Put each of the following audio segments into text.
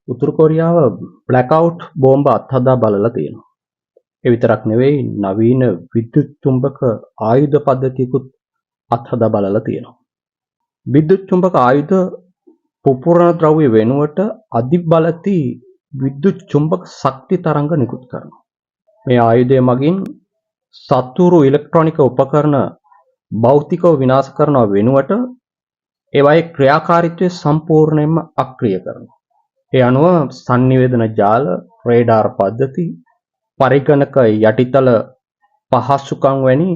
උතුරු කොරියාව බ්ලැක්අවුට් බෝම්බ අත්හදා බලලා තියෙනවා. ඒ විතරක් නෙවෙයි නවීන විද්‍යුත් චුම්බක ආයුධ පද්ධතියකුත් අත්හදා බලලා තියෙනවා. විද්‍යුත් චුම්බක ආයුධ පුපුරන ද්‍රව්‍ය වෙනුවට අධිබලති විද්‍යුත් චුම්බක ශක්ති තරංග නිකුත් කරනවා. මේ ආයුධය මගින් සතුරු ඉලෙක්ට්‍රොනික උපකරණ භෞතිකව විනාශ කරනව වෙනුවට ඒවායේ ක්‍රියාකාරීත්වය සම්පූර්ණයෙන්ම අක්‍රිය කරනවා. ඒ අනුව sannivedana ජාල, රේඩාර් පද්ධති, පරිගණක යටිතල පහසුකම් වැනි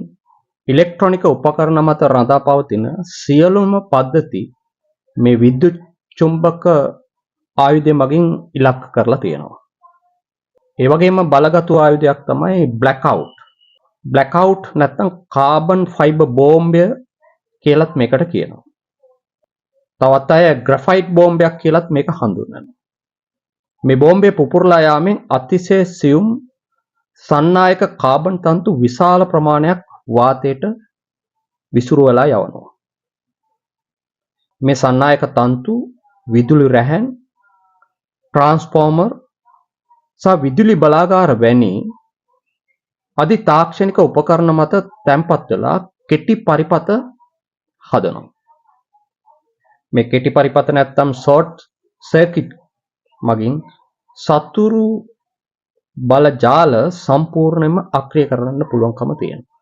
ඉලෙක්ට්‍රොනික උපකරණ මත රඳා පවතින සියලුම පද්ධති මේ විද්‍යුත් චුම්බක ආයුධය මගින් ඉලක්ක කරලා තියෙනවා. ඒ වගේම බලගතු ආයුධයක් තමයි බ්ලැක්අවුට්. බ්ලැක්අවුට් නැත්නම් කාබන් ෆයිබර් බෝම්බය කියලත් මේකට කියනවා. තවත් අය ග්‍රැෆයිට් බෝම්බයක් කියලත් මේක හඳුන්වනවා. මේ බෝම්බය පුපුරලා යාමෙන් අතිශය සියුම් සන්නායක කාබන් තන්තු විශාල ප්‍රමාණයක් වාතයට විසුරු වෙලා යවනවා. මේ සන්නායක තන්තු විදුලි රැහැන්, ට්‍රාන්ස්ෆෝමර් සහ විදුලි බලාගාර වැනි අධි තාක්ෂණික උපකරණ මත තැන්පත් වෙලා කෙටි පරිපත හදනවා. මේ කෙටි පරිපත නැත්තම් ෂෝට් සර්කිට් මගින් සතුරු බල ජාල සම්පූර්ණයෙන්ම අක්‍රිය කරන්න පුළුවන්කම තියෙනවා.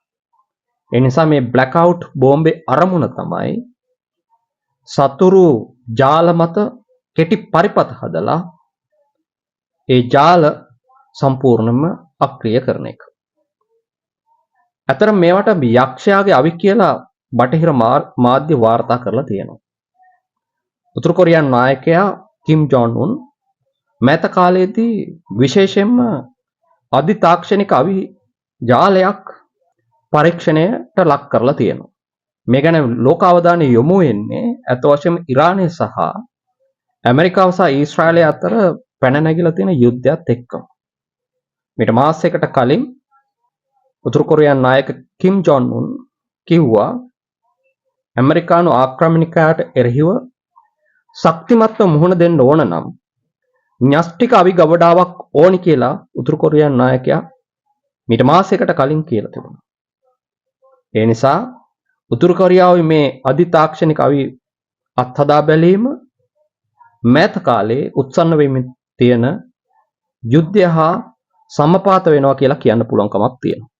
ඒ නිසා මේ බ්ලැක්අවුට් බෝම්බේ අරමුණ තමයි සතුරු ජාල මත කෙටි පරිපත හදලා ඒ ජාල සම්පූර්ණයෙන්ම අක්‍රිය කරන එක. අතර මේවට යක්ෂයාගේ අවි කියලා බටහිර මාධ්‍ය වාර්තා කරලා තියෙනවා. උතුරු කොරියානු නායකයා කිම් ජොන් උන් මෑත කාලයේදී විශේෂයෙන්ම අධි තාක්ෂණික අවි ජාලයක් පරීක්ෂණයට ලක් කරලා තියෙනවා. මේ ගැන ලෝක අවධානය යොමු වෙන්නේ අත වශයෙන්ම ඉරානය සහ ඇමරිකාව සහ ඊශ්‍රායලය අතර පැන නැගිලා තියෙන යුද්ධයත් එක්කම. මේට මාසයකට කලින් උතුරු කොරියානු නායක කිම් ජොන් උන් කිව්වා ඇමරිකානු ආක්‍රමණිකයාට එරෙහිව ශක්තිමත්ව මුහුණ දෙන්න ඕන නම් න්‍යෂ්ටික අවි ගබඩාවක් ඕනි කියලා උතුරු කොරියානු නායකයා මීට මාසයකට කලින් කියලා තිබුණා. ඒ නිසා උතුරු කොරියාවේ මේ අධි තාක්ෂණික අවි අත්හදා බැලීම මෑත කාලේ උත්සන්න වෙමින් තියෙන යුද්ධය හා සමපාත වෙනවා කියලා කියන්න පුළුවන් කමක් තියෙනවා.